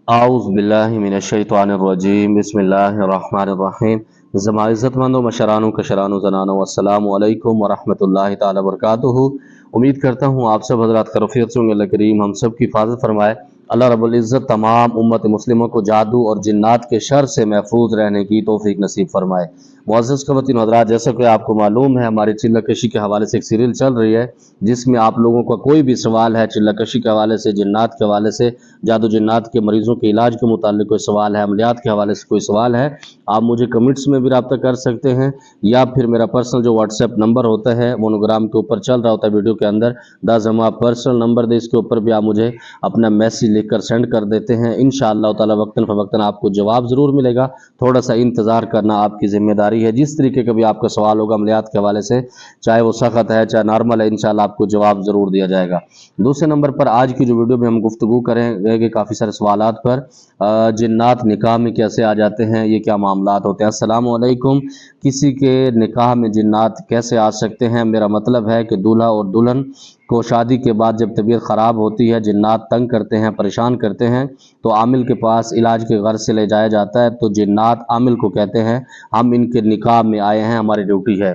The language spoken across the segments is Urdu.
اعوذ باللہ من الشیطان الرجیم بسم اللہ الرحمن الرحیم زما عزت مندوں مشرانوں کشرانوں زنانوں السلام علیکم ورحمۃ اللہ تعالی وبرکاتہ۔ امید کرتا ہوں آپ سب حضرات خیریت سے ہوں گے۔ اللہ کریم ہم سب کی حفاظت فرمائے۔ اللہ رب العزت تمام امت مسلموں کو جادو اور جنات کے شر سے محفوظ رہنے کی توفیق نصیب فرمائے۔ معزز خواتین و حضرات، جیسا کہ آپ کو معلوم ہے ہماری چلہ کشی کے حوالے سے ایک سیریل چل رہی ہے جس میں آپ لوگوں کا کوئی بھی سوال ہے چلہ کشی کے حوالے سے، جنات کے حوالے سے، جادو جنات کے مریضوں کے علاج کے متعلق کوئی سوال ہے، عملیات کے حوالے سے کوئی سوال ہے، آپ مجھے کمنٹس میں بھی رابطہ کر سکتے ہیں، یا پھر میرا پرسنل جو واٹس ایپ نمبر ہوتا ہے مونوگرام کے اوپر چل رہا ہوتا ہے ویڈیو کے اندر، ہمارا پرسنل نمبر دے، اس کے اوپر بھی آپ مجھے اپنا میسیج لکھ کر سینڈ کر دیتے ہیں۔ انشاءاللہ تعالی وقتاً فوقتاً آپ کو جواب ضرور ملے گا، تھوڑا سا انتظار کرنا آپ کی ذمہ داری ہے۔ جس طریقے کا بھی آپ کا سوال ہوگا عملیات کے حوالے سے، چاہے وہ سخت ہے چاہے نارمل ہے، انشاءاللہ آپ کو جواب ضرور دیا جائے گا۔ دوسرے نمبر پر آج کی جو ویڈیو میں ہم گفتگو کریں گے کافی سارے سوالات پر، جنات نکاح میں کیسے آ جاتے ہیں، یہ کیا معاملات ہوتے ہیں۔ السلام علیکم۔ کسی کے نکاح میں جنات کیسے آ سکتے ہیں؟ میرا مطلب ہے کہ دولہا اور دلہن کو شادی کے بعد جب طبیعت خراب ہوتی ہے، جنات تنگ کرتے ہیں، پریشان کرتے ہیں، تو عامل کے پاس علاج کے غرض سے لے جایا جاتا ہے، تو جنات عامل کو کہتے ہیں ہم ان کے نکاح میں آئے ہیں، ہماری ڈیوٹی ہے۔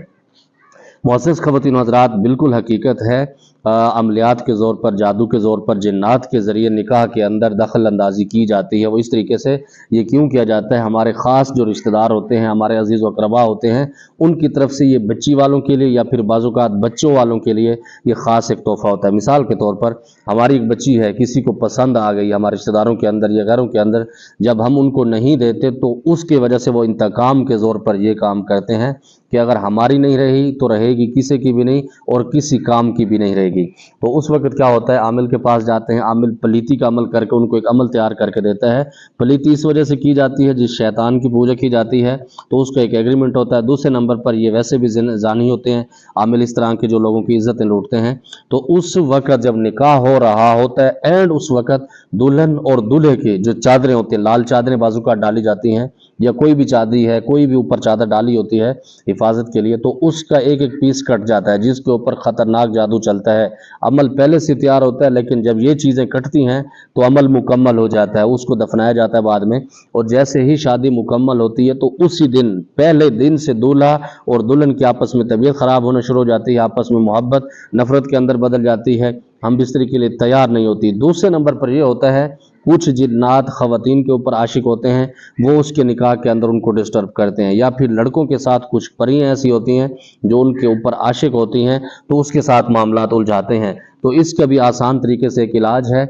معزز خواتین و حضرات، بالکل حقیقت ہے، عملیات کے زور پر، جادو کے زور پر، جنات کے ذریعے نکاح کے اندر دخل اندازی کی جاتی ہے۔ وہ اس طریقے سے یہ کیوں کیا جاتا ہے؟ ہمارے خاص جو رشتہ دار ہوتے ہیں، ہمارے عزیز و اقربا ہوتے ہیں، ان کی طرف سے یہ بچی والوں کے لیے یا پھر بعض اوقات بچوں والوں کے لیے یہ خاص ایک تحفہ ہوتا ہے۔ مثال کے طور پر ہماری ایک بچی ہے، کسی کو پسند آ گئی ہمارے رشتہ داروں کے اندر یا غیروں کے اندر، جب ہم ان کو نہیں دیتے تو اس کی وجہ سے وہ انتقام کے زور پر یہ کام کرتے ہیں کہ اگر ہماری نہیں رہی تو رہے گی کسی کی بھی نہیں، اور کسی کام کی بھی نہیں رہے گی۔ تو اس وقت کیا ہوتا ہے، عامل کے پاس جاتے ہیں، عامل پلیتی کا عمل کر کے ان کو ایک عمل تیار کر کے دیتا ہے۔ پلیتی اس وجہ سے کی جاتی ہے، جس شیطان کی پوجا کی جاتی ہے تو اس کا ایک ایگریمنٹ ہوتا ہے۔ دوسرے نمبر پر یہ ویسے بھی زانی ہوتے ہیں عامل، اس طرح کے جو لوگوں کی عزتیں لوٹتے ہیں۔ تو اس وقت جب نکاح ہو رہا ہوتا ہے، اینڈ اس وقت دلہن اور دولہے کی جو چادریں ہوتی ہیں، لال چادریں بازو کا ڈالی جاتی ہیں، یا کوئی بھی چادری ہے، کوئی بھی اوپر چادر ڈالی ہوتی ہے حفاظت کے لیے، تو اس کا ایک ایک پیس کٹ جاتا ہے جس کے اوپر خطرناک جادو چلتا ہے۔ عمل پہلے سے تیار ہوتا ہے، لیکن جب یہ چیزیں کٹتی ہیں تو عمل مکمل ہو جاتا ہے، اس کو دفنایا جاتا ہے بعد میں، اور جیسے ہی شادی مکمل ہوتی ہے تو اسی دن، پہلے دن سے دولہا اور دلہن کی آپس میں طبیعت خراب ہونا شروع ہو جاتی ہے، آپس میں محبت نفرت کے اندر بدل جاتی ہے، ہم بستری کے لیے تیار نہیں ہوتی۔ دوسرے نمبر پر یہ ہوتا ہے، کچھ جنات خواتین کے اوپر عاشق ہوتے ہیں، وہ اس کے نکاح کے اندر ان کو ڈسٹرب کرتے ہیں، یا پھر لڑکوں کے ساتھ کچھ پریاں ایسی ہوتی ہیں جو ان کے اوپر عاشق ہوتی ہیں تو اس کے ساتھ معاملات الجھاتے ہیں۔ تو اس کا بھی آسان طریقے سے ایک علاج ہے۔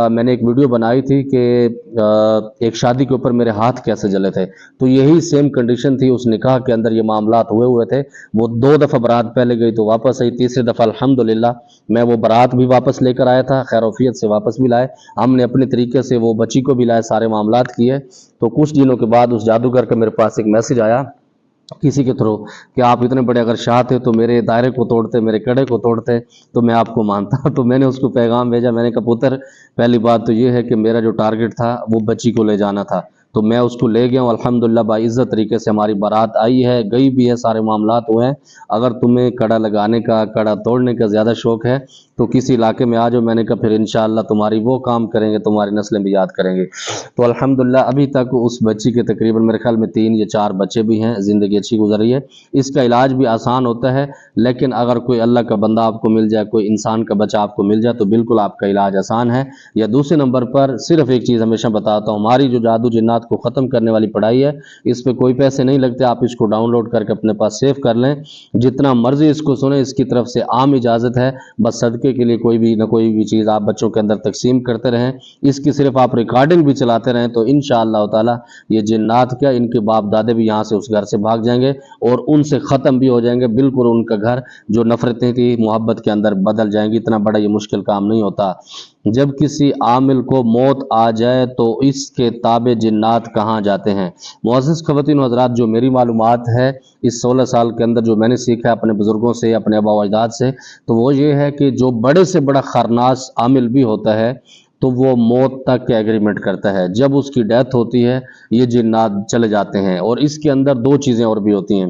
میں نے ایک ویڈیو بنائی تھی کہ ایک شادی کے اوپر میرے ہاتھ کیسے جلے تھے، تو یہی سیم کنڈیشن تھی، اس نکاح کے اندر یہ معاملات ہوئے تھے۔ وہ 2 دفعہ برات پہلے گئی تو واپس آئی، تیسرے دفعہ الحمدللہ میں وہ برات بھی واپس لے کر آیا تھا، خیر وفیت سے واپس بھی لائے، ہم نے اپنے طریقے سے وہ بچی کو بھی لائے، سارے معاملات کیے۔ تو کچھ دنوں کے بعد اس جادوگر کا میرے پاس ایک میسج آیا کسی کے تھرو کہ آپ اتنے بڑے اگر شاہ تھے تو میرے دائرے کو توڑتے، میرے کڑے کو توڑتے تو میں آپ کو مانتا۔ تو میں نے اس کو پیغام بھیجا، میں نے کہا پتر، پہلی بات تو یہ ہے کہ میرا جو ٹارگٹ تھا وہ بچی کو لے جانا تھا، تو میں اس کو لے گیا ہوں، الحمدللہ باعزت طریقے سے ہماری بارات آئی ہے، گئی بھی ہے، سارے معاملات ہوئے ہیں۔ اگر تمہیں کڑا لگانے کا، کڑا توڑنے کا زیادہ شوق ہے تو کسی علاقے میں آ جاؤ۔ میں نے کہا پھر انشاءاللہ تمہاری وہ کام کریں گے، تمہاری نسلیں بھی یاد کریں گے۔ تو الحمدللہ ابھی تک اس بچی کے تقریباً میرے خیال میں 3 یا 4 بچے بھی ہیں، زندگی اچھی گزر رہی ہے۔ اس کا علاج بھی آسان ہوتا ہے، لیکن اگر کوئی اللہ کا بندہ آپ کو مل جائے، کوئی انسان کا بچہ آپ کو مل جائے تو بالکل آپ کا علاج آسان ہے۔ یا دوسرے نمبر پر صرف ایک چیز ہمیشہ بتاتا ہوں، ہماری جو جادو جنات کو ختم کرنے والی پڑھائی ہے، اس پہ کوئی پیسے نہیں لگتے، آپ اس کو ڈاؤن لوڈ کر کے اپنے پاس سیو کر لیں، جتنا مرضی اس کو سنیں، اس کی طرف سے عام اجازت ہے، بس صدقے کے لیے کوئی بھی نہ کوئی بھی چیز آپ بچوں کے اندر تقسیم کرتے رہیں، اس کی صرف آپ ریکارڈنگ بھی چلاتے رہیں، تو انشاءاللہ تعالی یہ جنات کیا، ان کے باپ دادے بھی یہاں سے اس گھر سے بھاگ جائیں گے اور ان سے ختم بھی ہو جائیں گے، بالکل ان کا گھر جو نفرتیں تھی محبت کے اندر بدل جائیں گی۔ اتنا بڑا یہ مشکل کام نہیں ہوتا۔ جب کسی عامل کو موت آ جائے تو اس کے تابع جنات کہاں جاتے ہیں؟ معزز خواتین و حضرات، جو میری معلومات ہے اس 16 سال کے اندر جو میں نے سیکھا اپنے بزرگوں سے، اپنے آباء و اجداد سے، تو وہ یہ ہے کہ جو بڑے سے بڑا خرناس عامل بھی ہوتا ہے تو وہ موت تک کے ایگریمنٹ کرتا ہے، جب اس کی ڈیتھ ہوتی ہے یہ جنات چلے جاتے ہیں۔ اور اس کے اندر 2 چیزیں اور بھی ہوتی ہیں،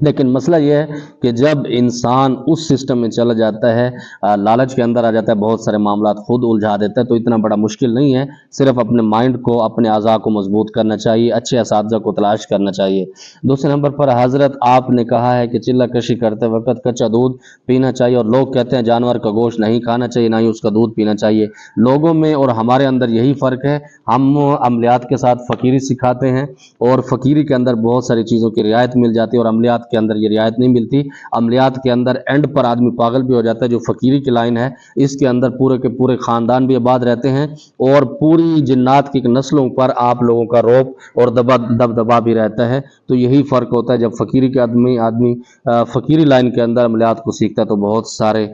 لیکن مسئلہ یہ ہے کہ جب انسان اس سسٹم میں چلا جاتا ہے، لالچ کے اندر آ جاتا ہے، بہت سارے معاملات خود الجھا دیتا ہے، تو اتنا بڑا مشکل نہیں ہے، صرف اپنے مائنڈ کو، اپنے اعضاء کو مضبوط کرنا چاہیے، اچھے اساتذہ کو تلاش کرنا چاہیے۔ دوسرے نمبر پر حضرت آپ نے کہا ہے کہ چلہ کشی کرتے وقت کچا دودھ پینا چاہیے، اور لوگ کہتے ہیں جانور کا گوشت نہیں کھانا چاہیے، نہ ہی اس کا دودھ پینا چاہیے۔ لوگوں میں اور ہمارے اندر یہی فرق ہے، ہم عملیات کے ساتھ فقیری سکھاتے ہیں، اور فقیری کے اندر بہت ساری چیزوں کی رعایت مل جاتی ہے، اور عملیات کے اندر یہ رعایت نہیں ملتی۔ عملیات کے اندر اینڈ پر آدمی پاگل بھی ہو جاتا ہے۔ جو فقیری کی لائن ہے، اس کے اندر پورے کے پورے خاندان بھی آباد رہتے ہیں، اور پوری جنات کی نسلوں پر آپ لوگوں کا روب اور دبدبا بھی رہتا ہے۔ تو یہی فرق ہوتا ہے، جب فقیری کے آدمی فقیری لائن کے اندر عملیات کو سیکھتا ہے تو بہت سارے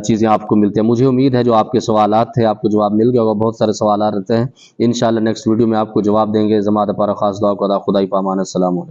چیزیں آپ کو ملتی ہیں۔ مجھے امید ہے جو آپ کے سوالات تھے آپ کو جواب مل گیا ہوگا، بہت سارے سوالات رہتے ہیں، انشاءاللہ نیکسٹ ویڈیو میں آپ کو جواب دیں گے۔ زمادہ پارا خاص دعا کو خدا ہی پامان۔ السلام علیکم۔